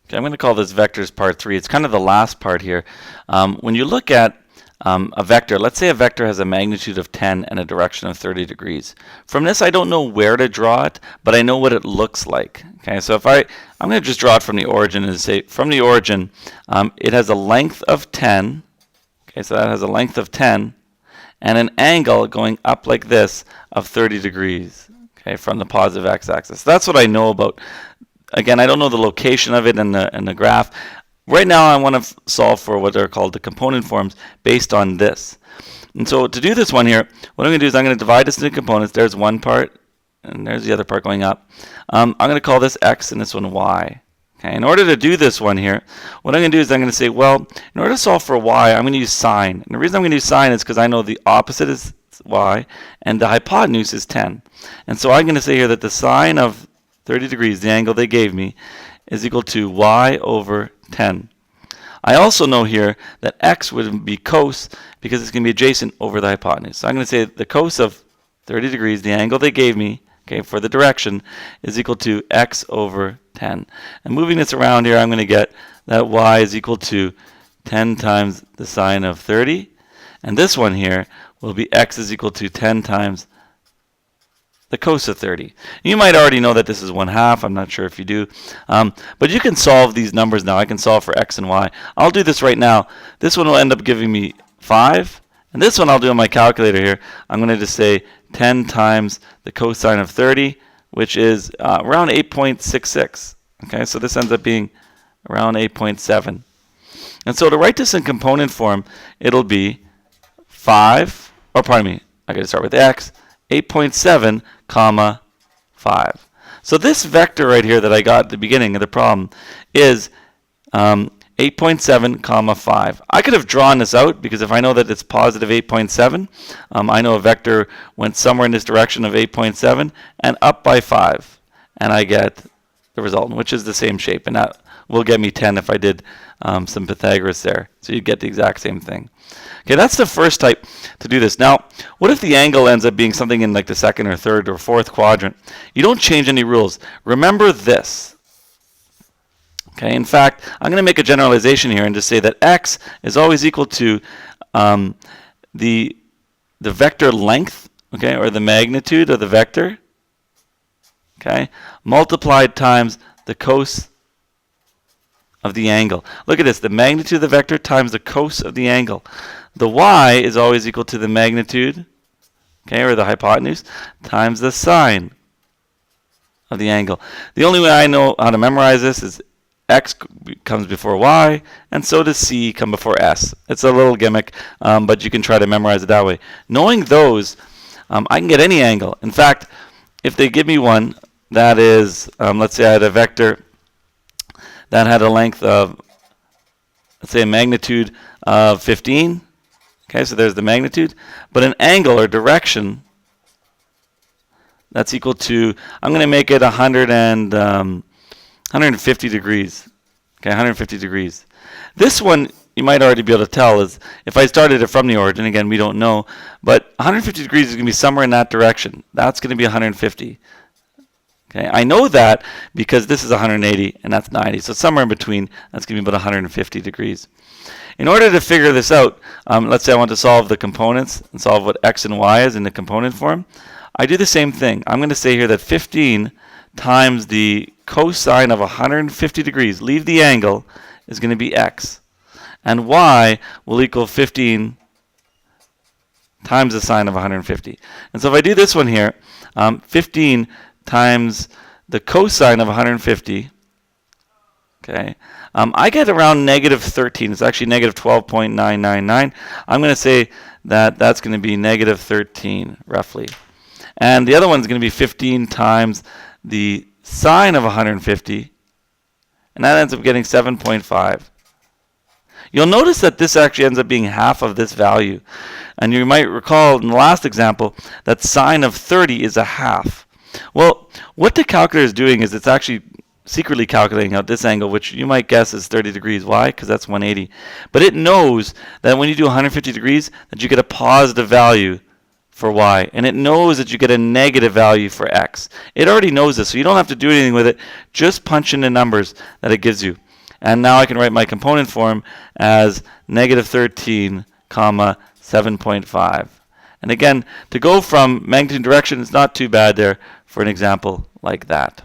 Okay, I'm going to call this vectors part 3. It's kind of the last part here. When you look at a vector, let's say a vector has a magnitude of 10 and a direction of 30 degrees. From this, I don't know where to draw it, but I know what it looks like. Okay, so if I'm going to just draw it from the origin and say from the origin, it has a length of 10. Okay, so that has a length of 10 and an angle going up like this of 30 degrees. Okay, from the positive x-axis. That's what I know about. Again, I don't know the location of it in the graph. Right now, I want to solve for what are called the component forms based on this. And so to do this one here, what I'm going to do is I'm going to divide this into components. There's one part, and there's the other part going up. I'm going to call this x and this one y. Okay, in order to do this one here, what I'm going to do is I'm going to say, well, in order to solve for y, I'm going to use sine. And the reason I'm going to use sine is because I know the opposite is y, and the hypotenuse is 10. And so I'm going to say here that the sine of 30 degrees, the angle they gave me, is equal to y over 10. I also know here that x would be cos because it's going to be adjacent over the hypotenuse. So I'm going to say the cos of 30 degrees, the angle they gave me, okay, for the direction, is equal to x over 10. And moving this around here, I'm going to get that y is equal to 10 times the sine of 30. And this one here will be x is equal to 10 times the cos of 30. You might already know that this is 1/2. I'm not sure if you do. But you can solve these numbers now. I can solve for x and y. I'll do this right now. This one will end up giving me 5. And this one I'll do on my calculator here. I'm going to just say 10 times the cosine of 30, which is around 8.66. Okay, so this ends up being around 8.7. And so to write this in component form, it'll be 5, or pardon me, I got to start with x, 8.7 comma 5. So this vector right here that I got at the beginning of the problem is 8.7 comma 5. I could have drawn this out because if I know that it's positive 8.7, I know a vector went somewhere in this direction of 8.7 and up by 5. And I get the result, which is the same shape. And that will get me 10 if I did some Pythagoras there. So you'd get the exact same thing. Okay, that's the first type to do this. Now, what if the angle ends up being something in like the second or third or fourth quadrant? You don't change any rules. Remember this. Okay, in fact, I'm going to make a generalization here and just say that x is always equal to the vector length, okay, or the magnitude of the vector, okay, multiplied times the cos of the angle. Look at this, the magnitude of the vector times the cos of the angle. The y is always equal to the magnitude, okay, or the hypotenuse, times the sine of the angle. The only way I know how to memorize this is x comes before y, and so does c come before s. It's a little gimmick, but you can try to memorize it that way. Knowing those, I can get any angle. In fact, if they give me one that is, let's say I had a vector that had a length of, let's say a magnitude of 15. Okay, so there's the magnitude. But an angle or direction that's equal to, I'm going to make it 150 degrees. Okay, 150 degrees. This one, you might already be able to tell, is if I started it from the origin, again, we don't know, but 150 degrees is going to be somewhere in that direction. That's going to be 150. Okay, I know that because this is 180 and that's 90, so somewhere in between, that's going to be about 150 degrees. In order to figure this out, let's say I want to solve the components and solve what x and y is in the component form. I do the same thing. I'm going to say here that 15 times the cosine of 150 degrees, leave the angle, is going to be x. And y will equal 15 times the sine of 150. And so if I do this one here, 15 times the cosine of 150, okay, I get around negative 13. It's actually negative 12.999. I'm going to say that that's going to be negative 13, roughly. And the other one's going to be 15 times the sine of 150, and that ends up getting 7.5. You'll notice that this actually ends up being half of this value. And you might recall in the last example that sine of 30 is a half. Well, what the calculator is doing is it's actually secretly calculating out this angle, which you might guess is 30 degrees. Why? Because that's 180. But it knows that when you do 150 degrees, that you get a positive value for y, and it knows that you get a negative value for x. It already knows this, so you don't have to do anything with it. Just punch in the numbers that it gives you. And now I can write my component form as negative 13, comma, 7.5. And again, to go from magnitude and direction is not too bad there for an example like that.